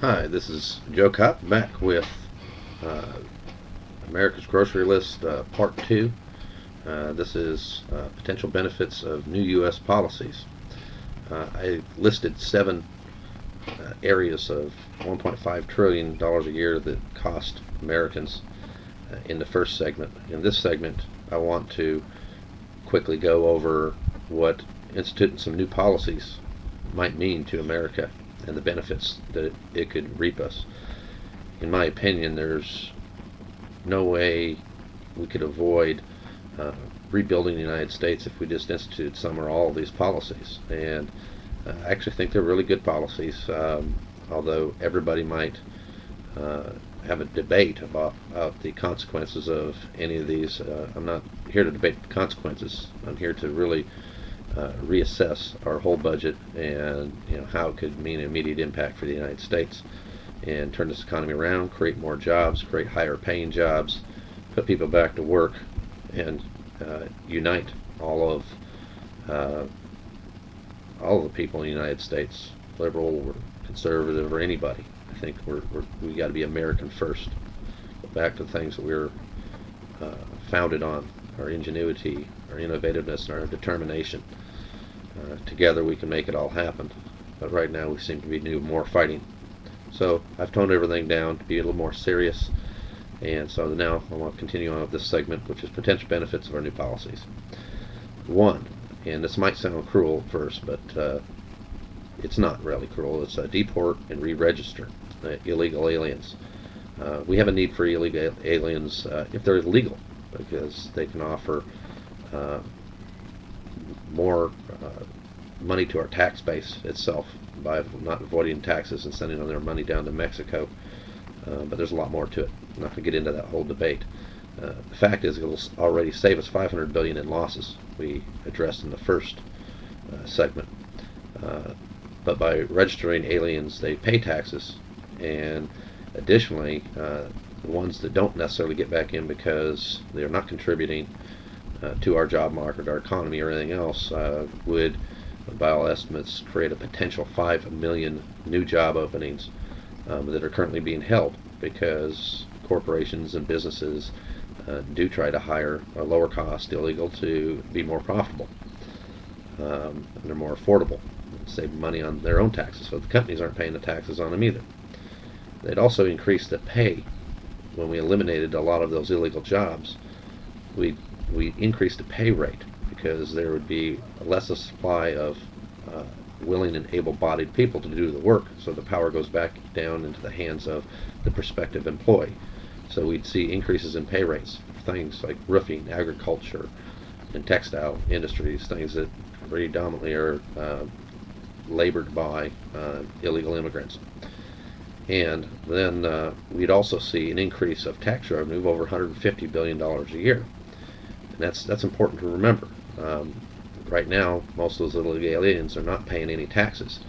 Hi, this is Joe Kopp back with uh, America's Grocery List Part 2. This is potential benefits of new U.S. policies. I listed seven areas of $1.5 trillion a year that cost Americans in the first segment. In this segment, I want to quickly go over what instituting some new policies might mean to America and the benefits that it could reap us. In my opinion, there's no way we could avoid uh, rebuilding the United States if we just instituted some or all of these policies. And I actually think they're really good policies, although everybody might uh, have a debate about the consequences of any of these. I'm not here to debate the consequences. I'm here to really reassess our whole budget and how it could mean an immediate impact for the United States and turn this economy around, create more jobs, create higher paying jobs, put people back to work, and unite uh, all of the people in the United States, liberal or conservative or anybody. I think we got to be American first. Go back to the things that we were uh, founded on: our ingenuity, our innovativeness, and our determination. Together we can make it all happen. But right now we seem to be doing more fighting. So I've toned everything down to be a little more serious. And so now I want to continue on with this segment, which is potential benefits of our new policies. One, and this might sound cruel at first, but it's not really cruel. It's deport and re-register illegal aliens. We have a need for illegal aliens if they're legal, because they can offer uh, more money to our tax base itself by not avoiding taxes and sending their money down to Mexico. But there's a lot more to it. I'm not going to get into that whole debate. The fact is, it'll already save us $500 billion in losses we addressed in the first segment. Uh, but by registering aliens, they pay taxes, and additionally, the ones that don't necessarily get back in because they're not contributing to our job market, our economy, or anything else, would, by all estimates, create a potential 5 million new job openings that are currently being held because corporations and businesses do try to hire a lower cost illegal to be more profitable. And they're more affordable, save money on their own taxes, so the companies aren't paying the taxes on them either. They'd also increase the pay. When we eliminated a lot of those illegal jobs, we increased the pay rate because there would be less a supply of uh, willing and able-bodied people to do the work, so the power goes back down into the hands of the prospective employee. So we'd see increases in pay rates for things like roofing, agriculture, and textile industries, things that predominantly are labored by illegal immigrants. And then we'd also see an increase of tax revenue of over $150 billion a year. And that's important to remember. Right now, most of those illegal aliens are not paying any taxes,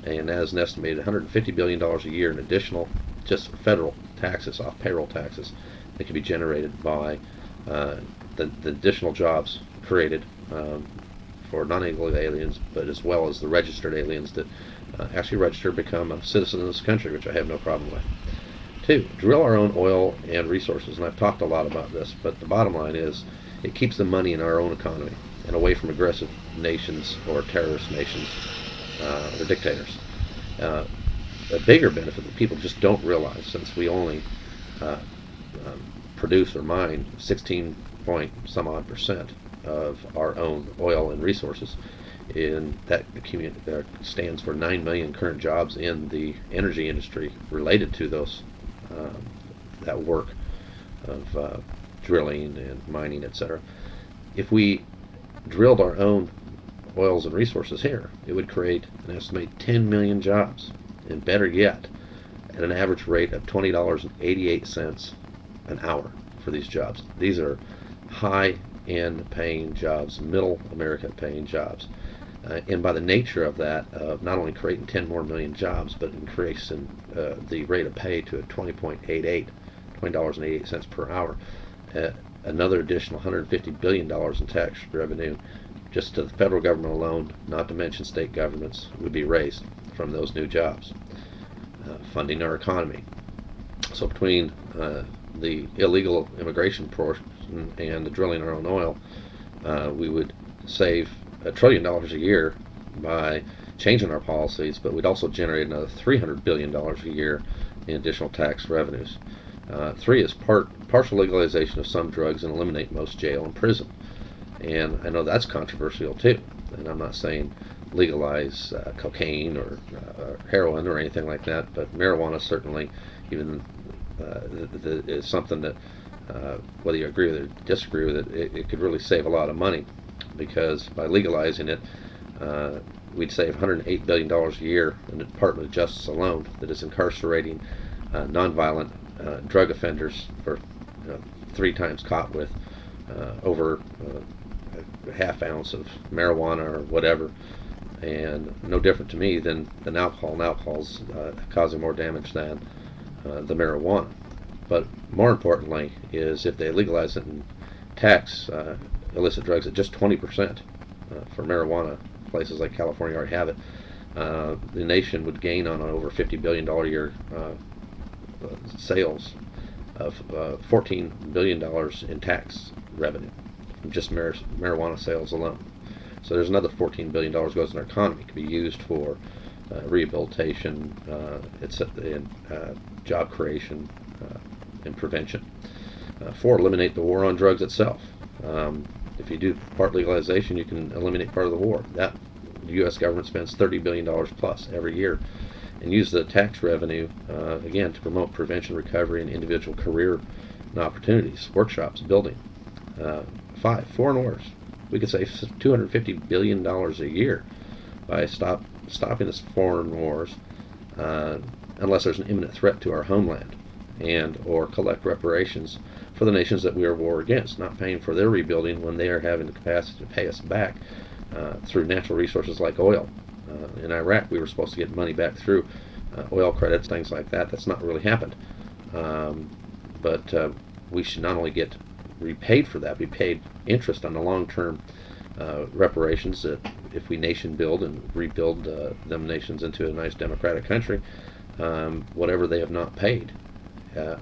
and that is an estimated $150 billion a year in additional just federal taxes off payroll taxes that can be generated by the additional jobs created for non-illegal aliens, but as well as the registered aliens that actually register become a citizen of this country, which I have no problem with. Two, drill our own oil and resources, and I've talked a lot about this, but the bottom line is it keeps the money in our own economy and away from aggressive nations or terrorist nations or dictators. Uh, a bigger benefit that people just don't realize, since we only uh, produce or mine 16 point some odd percent of our own oil and resources, in that stands for 9 million current jobs in the energy industry related to those that work of drilling and mining, etc. If we drilled our own oils and resources here, it would create an estimated 10 million jobs, and better yet, at an average rate of $20.88 an hour for these jobs. These are high-end paying jobs, middle America paying jobs. And by the nature of that, not only creating 10 more million jobs, but increasing the rate of pay to a $20.88 per hour, another additional $150 billion in tax revenue just to the federal government alone, not to mention state governments, would be raised from those new jobs. funding our economy. So between the illegal immigration portion and the drilling our own oil, we would save $1 trillion a year by changing our policies, but we'd also generate another $300 billion a year in additional tax revenues. Three is partial legalization of some drugs and eliminate most jail and prison. And I know that's controversial too. And I'm not saying legalize cocaine or heroin or anything like that, but marijuana certainly, even is something that, whether you agree with it or disagree with it, it could really save a lot of money, because by legalizing it, we'd save $108 billion a year in the Department of Justice alone that is incarcerating nonviolent drug offenders for 3 times caught with over a half ounce of marijuana or whatever. And no different to me than alcohol, and alcohol's causing more damage than the marijuana. But more importantly is if they legalize it and tax illicit drugs at just 20% for marijuana, places like California already have it, the nation would gain on over $50 billion a year sales of $14 billion in tax revenue from just marijuana sales alone. So there's another $14 billion goes in our economy. It can be used for rehabilitation, job creation, and prevention. 4, eliminate the war on drugs itself. If you do part legalization, you can eliminate part of the war. The U.S. government spends $30 billion plus every year, and use the tax revenue again to promote prevention, recovery, and individual career and opportunities, workshops, building. 5, foreign wars. We could save $250 billion a year by stopping this foreign wars, unless there's an imminent threat to our homeland, and or collect reparations for the nations that we are at war against, not paying for their rebuilding when they are having the capacity to pay us back through natural resources like oil. In Iraq, we were supposed to get money back through oil credits, things like that. That's not really happened. But we should not only get repaid for that, be paid interest on the long-term reparations that if we nation build and rebuild them nations into a nice democratic country, whatever they have not paid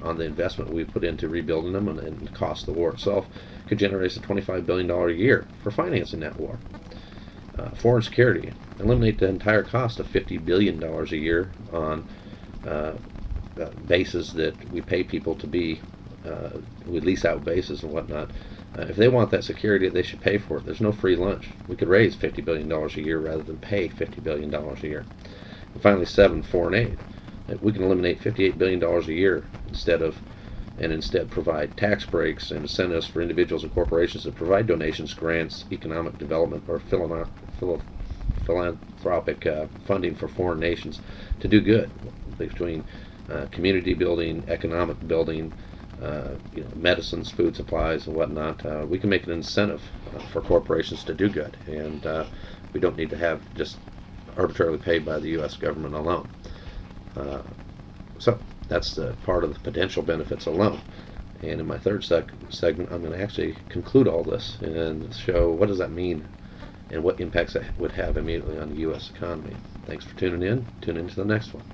on the investment we put into rebuilding them and the cost of the war itself could generate us $25 billion a year for financing that war. Foreign security. Eliminate the entire cost of $50 billion a year on bases that we pay people to be, we lease out bases and whatnot. If they want that security, they should pay for it. There's no free lunch. We could raise $50 billion a year rather than pay $50 billion a year. And finally, 7, foreign aid. We can eliminate $58 billion a year instead provide tax breaks and incentives for individuals and corporations that provide donations, grants, economic development, or philanthropic funding for foreign nations to do good, between community building, economic building, medicines, food supplies, and whatnot. We can make an incentive for corporations to do good, and we don't need to have just arbitrarily paid by the U.S. government alone. So that's the part of the potential benefits alone. And in my third segment, I'm going to actually conclude all this and show what does that mean and what impacts that would have immediately on the U.S. economy. Thanks for tuning in. Tune in to the next one.